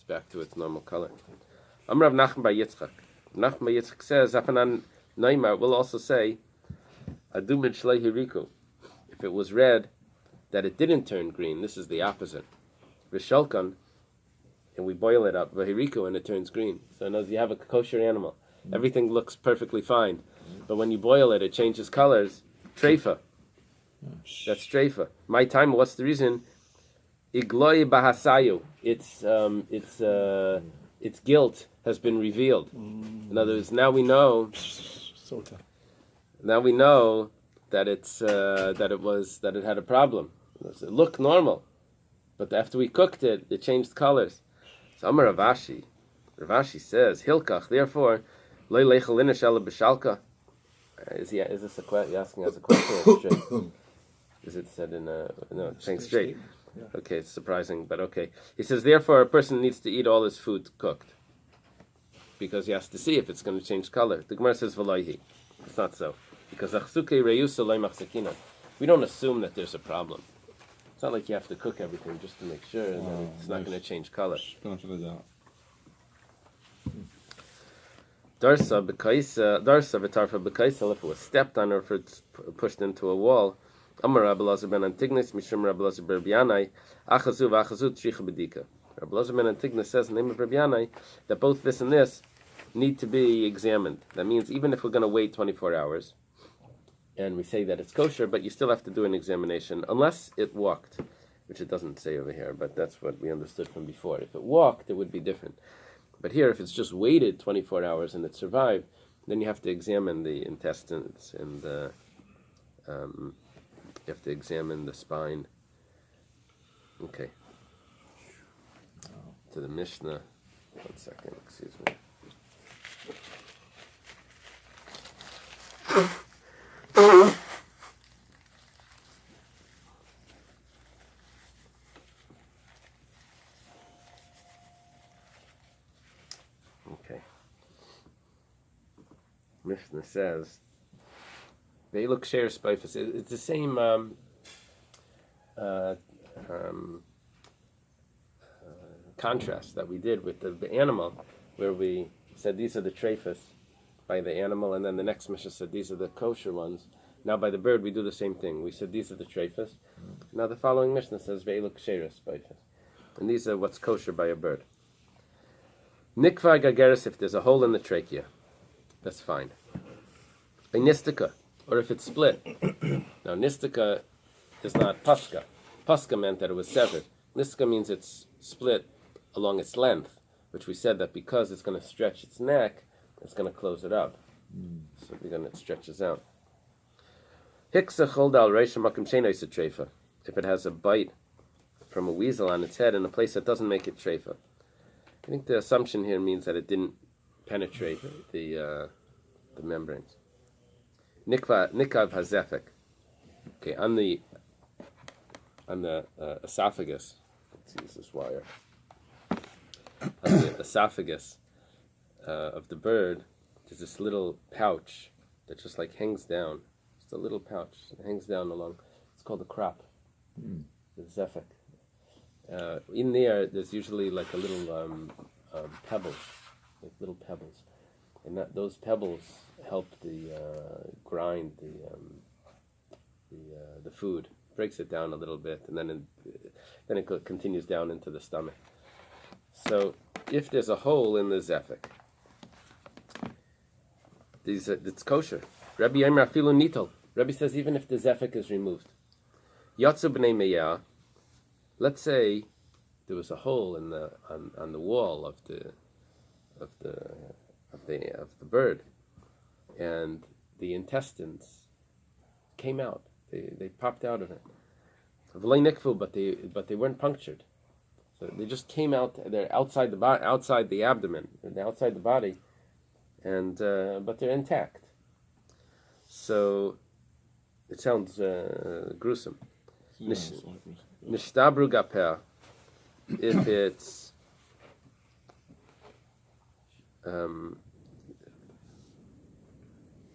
back to its normal color. Amar Rav Menachem bar Yitzchak. Menachem bar Yitzchak says, Afanan Neymar will also say, Adumid Shlei Hiriku. If it was red, that it didn't turn green, this is the opposite. Rishalkan, and we boil it up, Vahiriku, and it turns green. So in other words, you have a kosher animal. Everything looks perfectly fine. But when you boil it, it changes colors. Treifa. That's treifa. My time, what's the reason? Igloi bahasayu. Its guilt has been revealed. In other words, now we know. Now we know that it had a problem. It looked normal, but after we cooked it, it changed colors. So Amar Ravashi says Hilkach. Therefore, loy leichel inashela b'shalka. Is this a question? You're asking as a question or straight? Is it said in a no? It's saying straight. Yeah. Okay, it's surprising, but okay. He says, therefore, a person needs to eat all his food cooked, because he has to see if it's going to change color. The Gemara says, V'loihi. It's not so. Because we don't assume that there's a problem. It's not like you have to cook everything just to make sure that it's not going to change color. Darsa v'tarfa b'kaisel, if it was stepped on or if it's pushed into a wall, Amar Rabbi Elazar ben Antignis, Mishum Rabbi Elazar ben Yanai, Achazu v'achazu tzricha b'dika. Rabbi Elazar ben Antignis says in the name of Rabbi Yanai that both this and this need to be examined. That means even if we're going to wait 24 hours, and we say that it's kosher, but you still have to do an examination, unless it walked, which it doesn't say over here, but that's what we understood from before. If it walked, it would be different. But here, if it's just waited 24 hours and it survived, then you have to examine the intestines and you have to examine the spine. Okay. To the Mishnah. 1 second, excuse me. Okay. Mishnah says, they look share spifus. It's the same contrast that we did with the animal, where we said these are the treifas by the animal, and then the next Mishnah said these are the kosher ones. Now by the bird we do the same thing. We said these are the treifas. Now the following Mishnah says ve'eluk sheres spifus, and these are what's kosher by a bird. Nikva gageres, if there's a hole in the trachea, that's fine. A nistika, or if it's split. Now nistika is not paska. Paska meant that it was severed. Nistika means it's split along its length, which we said that because it's going to stretch its neck, it's going to close it up. So it stretches out. Hiksa choldal reisha makim shein oisa treifa. If it has a bite from a weasel on its head in a place that doesn't make it treifa. I think the assumption here means that it didn't penetrate the membranes. Nikav hazefek. Okay, on the esophagus. Let's use this wire. On the esophagus of the bird, there's this little pouch that just like hangs down. It's a little pouch that hangs down along. It's called the crop. The zefek. In there's usually like a little pebbles, like little pebbles, and those pebbles help grind the food, breaks it down a little bit, and then it continues down into the stomach. So if there's a hole in the zefek, it's kosher. Rabbi Yomi afilu nitol. Rabbi says even if the zefek is removed, yatsu b'nei meyah. Let's say there was a hole on the wall of the bird, and the intestines came out. They popped out of it. But they weren't punctured. So they just came out. They're outside the abdomen, they're outside the body, and but they're intact. So it sounds gruesome. Nishtabru gapeh, if it's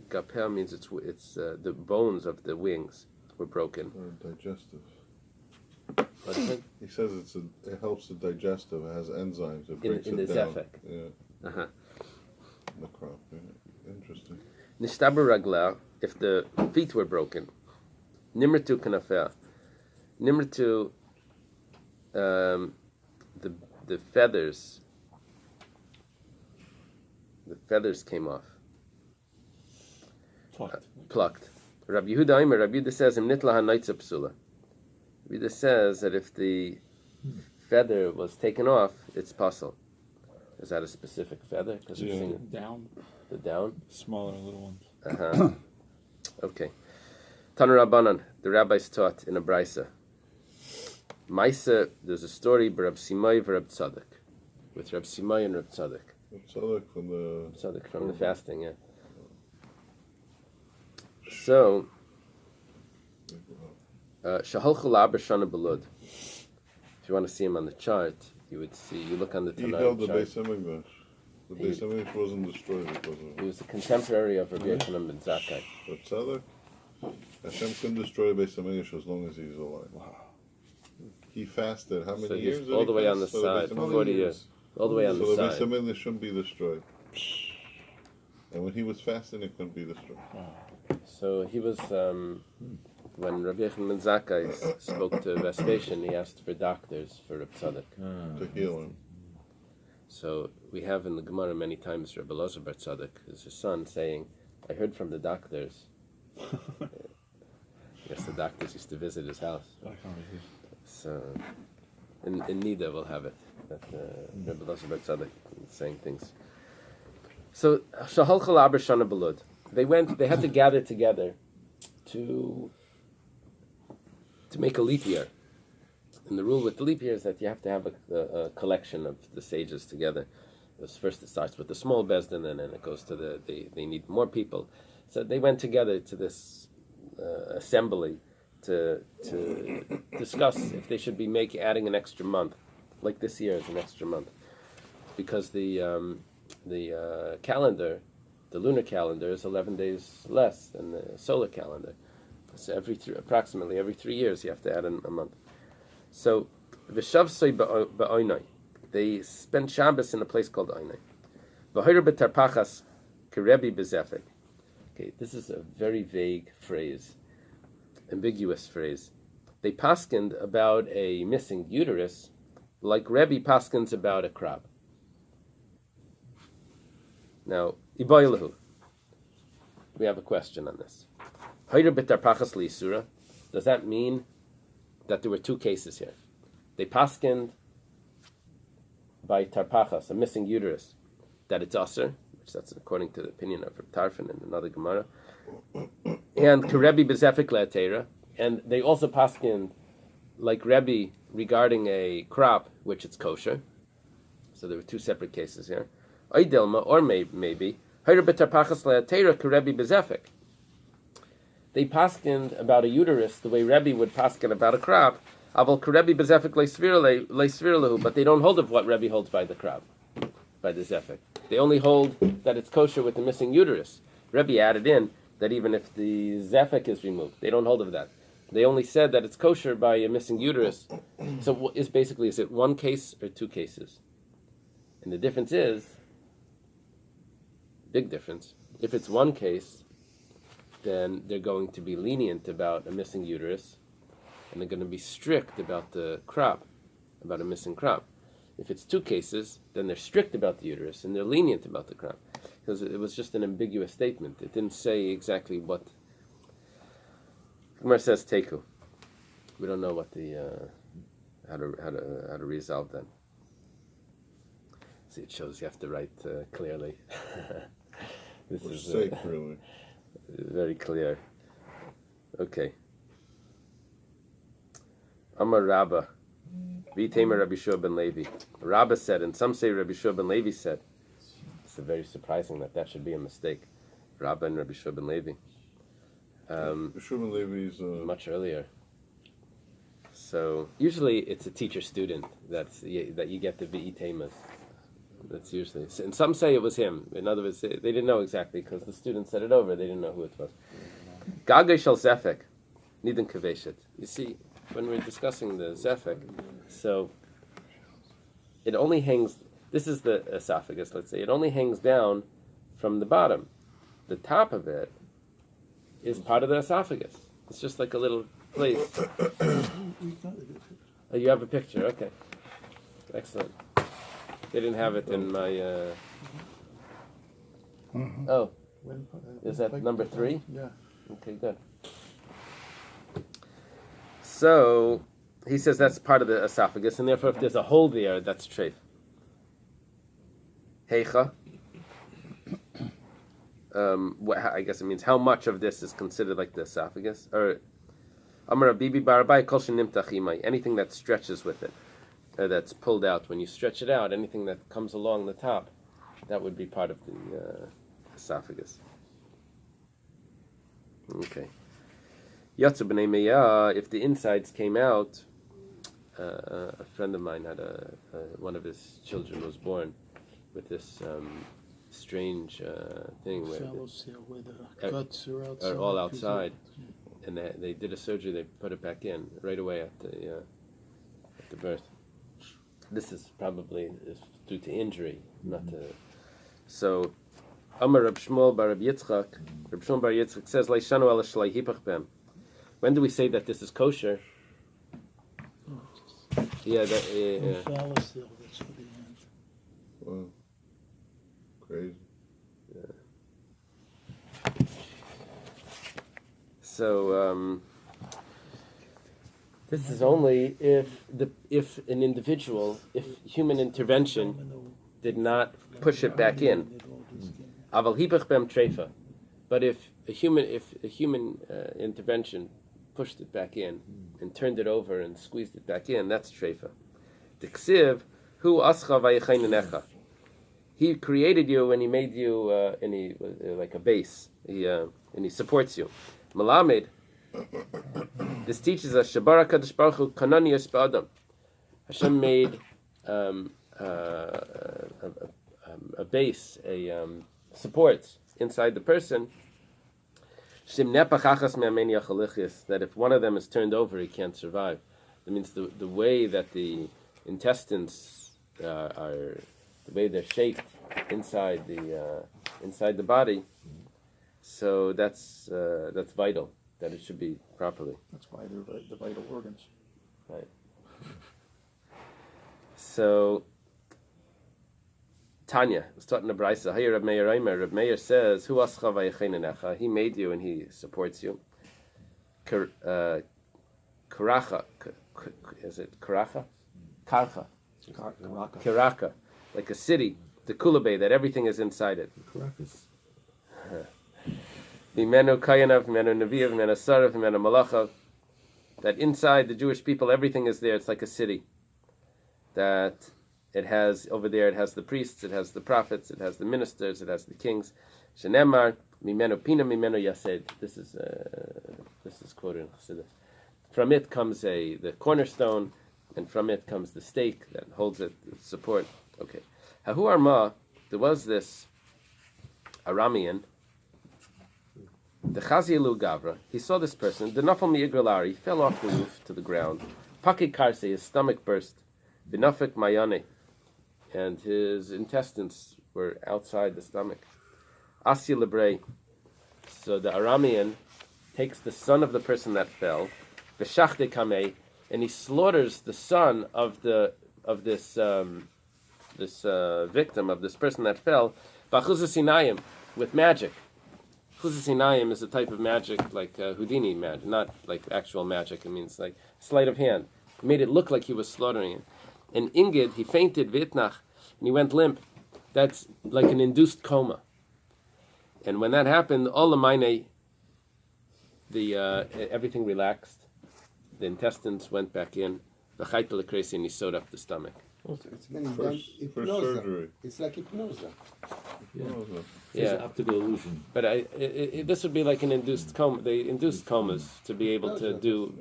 gapeh means it's the bones of the wings were broken. Or digestive. What is it? He says it helps the digestive. It has enzymes. It breaks In the it down. zefek. Yeah. The crop. Yeah. Interesting. Nishtaber ragla, if the feet were broken. Nimrtu kanafeh. Nimrtu, the feathers. The feathers came off. Plucked. Rabbi Yehuda says, Im nitla hanaitza psula. Rabbi Yehuda says that if the feather was taken off, it's puzzle. Is that a specific feather? Because down. The down? Smaller little ones. Okay. Tanu Rabbanan, the rabbis taught in a brisa. Maisa, there's a story by Rab Simai and Rab Tzadok. With Rab Simai and Rab Tzadok. Tzadok from the fasting, yeah. So, Shahalchu la'aber shana belud. If you want to see him on the chart, you would see. You look on the Tanakh chart. He held the Bais Hamikdash. The Bais Hamikdash wasn't destroyed because of it. He was a contemporary of Rabbi Yochanan ben Zakkai. But Tzadok, Hashem can destroy Bais Hamikdash as long as he's alive. Wow. He fasted how many years? All the way on the side, 40 years. All the way on the side. So the Bais Hamikdash shouldn't be destroyed. And when he was fasting, it couldn't be destroyed. Wow. So he was, when Rabbi Yochanan ben Zakkai spoke to Vespasian, he asked for doctors for Reb Tzadok. To heal him. So we have in the Gemara many times Rabbi Elazar bar Tzadok, his son, saying, I heard from the doctors. Yes, the doctors used to visit his house. So in Nida we'll have it, that Rabbi Elazar bar Tzadok is saying things. So Shahal Chalaber Shana Belud. They had to gather together to make a leap year. And the rule with the leap year is that you have to have a collection of the sages together. First it starts with the small bezdin, and then it goes to they need more people. So they went together to this assembly to discuss if they should be adding an extra month, like this year is an extra month, because the calendar, the lunar calendar, is 11 days less than the solar calendar. So approximately every 3 years you have to add a month. So v'shavsoi ba'oinai, they spent Shabbos in a place called Oinai. V'hoyer b'tarpachas kerebi b'zefek. Okay, this is a very vague phrase, ambiguous phrase. They paskined about a missing uterus, like Rebbe paskins about a crab. Now, ibaylahu, we have a question on this. Hoyer b'tarpachas li'isura. Does that mean that there were two cases here? They paskined by tarpachas, a missing uterus, that it's aser, which that's according to the opinion of Reb Tarfon and another Gemara, and kerebi bezefik le'atera, and they also paskined like Rebbe regarding a crop, which it's kosher. So there were two separate cases here. Oidelma, or maybe hoyer b'tarpachas le'atera kerebi bezefik. They paskined about a uterus the way Rebbe would paskin about a crop. Aval kerebi bezefik le'svirlahu, but they don't hold of what Rebbe holds by the crop, by the zefik. They only hold that it's kosher with the missing uterus. Rebbe added in that even if the zefik is removed, they don't hold of that. They only said that it's kosher by a missing uterus. So is it one case or two cases? And the difference is, big difference. If it's one case, then they're going to be lenient about a missing uterus, and they're going to be strict about the crop, about a missing crop. If it's two cases, then they're strict about the uterus, and they're lenient about the crop. Because it was just an ambiguous statement. It didn't say exactly what. Gemara says teku. We don't know what the how to resolve that. See, it shows you have to write clearly. This For is sake, really. Very clear. Okay. Amar Rabba, V'itema Rabbi Shua ben Levi. Rabba said, and some say Rabbi Shua ben Levi said. It's very surprising that should be a mistake. Rabba and Rabbi Shua ben Levi. Rabbi Shua ben Levi's much earlier. So usually it's a teacher-student that you get the V'itemas. That's usually, and some say it was him. In other words, they didn't know exactly because the student said it over. They didn't know who it was. Gagay shel zefek, nidin kaveshet. You see, when we were discussing the zefek. So it only hangs. This is the esophagus. Let's say it only hangs down from the bottom. The top of it is part of the esophagus. It's just like a little place. Oh, you have a picture. Okay, excellent. They didn't have it in my. Oh, is that number 3? Yeah. Okay, good. So he says that's part of the esophagus, and therefore, if there's a hole there, that's treif. Heicha. I guess it means how much of this is considered like the esophagus, or Amar Bibi Barabai Kol Shenimtach Imai, anything that stretches with it, or that's pulled out. When you stretch it out, anything that comes along the top, that would be part of the esophagus. Okay. Yatsu b'nei meya, if the insides came out, a friend of mine had one of his children was born with this strange thing where the guts are all outside, and they did a surgery. They put it back in right away at the birth. This is probably due to injury, not to. So, Amar Reb Shmuel bar Reb Yitzchak. Reb Shmuel bar Yitzchak says, "Leishanu ala shlai hipach bem." When do we say that this is kosher? Yeah, Wow. Crazy. Yeah. So this is only if an individual, if human intervention did not push it back in. Aval hipach bem treifa. But if a human intervention pushed it back in and turned it over and squeezed it back in, that's treifa. Diksiv hu ascha vayechainanecha. He created you and he made you like a base. And he supports you. Malamed. This teaches us Shabara Kadosh Baruch Hu Kananias Ba'adam. Hashem made a base, supports inside the person. That if one of them is turned over, he can't survive. That means the way that the intestines are, the way they're shaped inside the body. So that's vital, that it should be properly. That's why they're the vital organs. Right. So Tanya was taught in the Braisa. Hey, Reb Meir Eimer. Reb Meir says, "Hu ascha vayechainanecha." He made you and he supports you. Karacha, is it Karacha? Karcha. Karaka, like a city, the Kulabay, that everything is inside it. Caracas. V'menu kayanav, v'menu neviyav, v'menu sarav, v'menu malachav. That inside the Jewish people, everything is there. It's like a city. That it has over there. It has the priests. It has the prophets. It has the ministers. It has the kings. Shenemar mimenu pina mimenu yased. This is quoted in Chassidus. From it comes the cornerstone, and from it comes the stake that holds it, the support. Okay. Hahu Arma, there was this Aramean, the Chazielu Gavra. He saw this person. The Nafal Mi'igralari fell off the roof to the ground. Paki Karse, his stomach burst. Binafik Mayane, and his intestines were outside the stomach. Asya Lebre. So the Aramean takes the son of the person that fell, V'shachde Kamei, and he slaughters the son of this victim, of this person that fell, B'chuzas with magic. Chuzas is a type of magic like Houdini magic, not like actual magic. It means like sleight of hand. He made it look like he was slaughtering it. And Ingid, he fainted, Vitnach, and he went limp. That's like an induced coma. And when that happened, all the mine, everything relaxed. The intestines went back in. The chaytel crazy, and he sewed up the stomach. It's been done First surgery. It's like hypnosis. Yeah, It's optical illusion. but this would be like an induced coma. They induced comas to be able to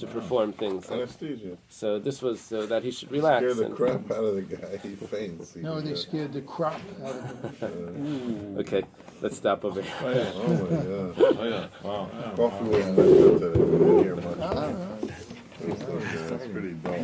perform things. Anesthesia. So this was so that he should relax. Scare the crap out of the guy. He faints. No, they scared the crap out of him. Okay, let's stop over here. Oh my god. Oh yeah. Wow. Coffee wasn't that good today. We didn't hear much. That's pretty dull.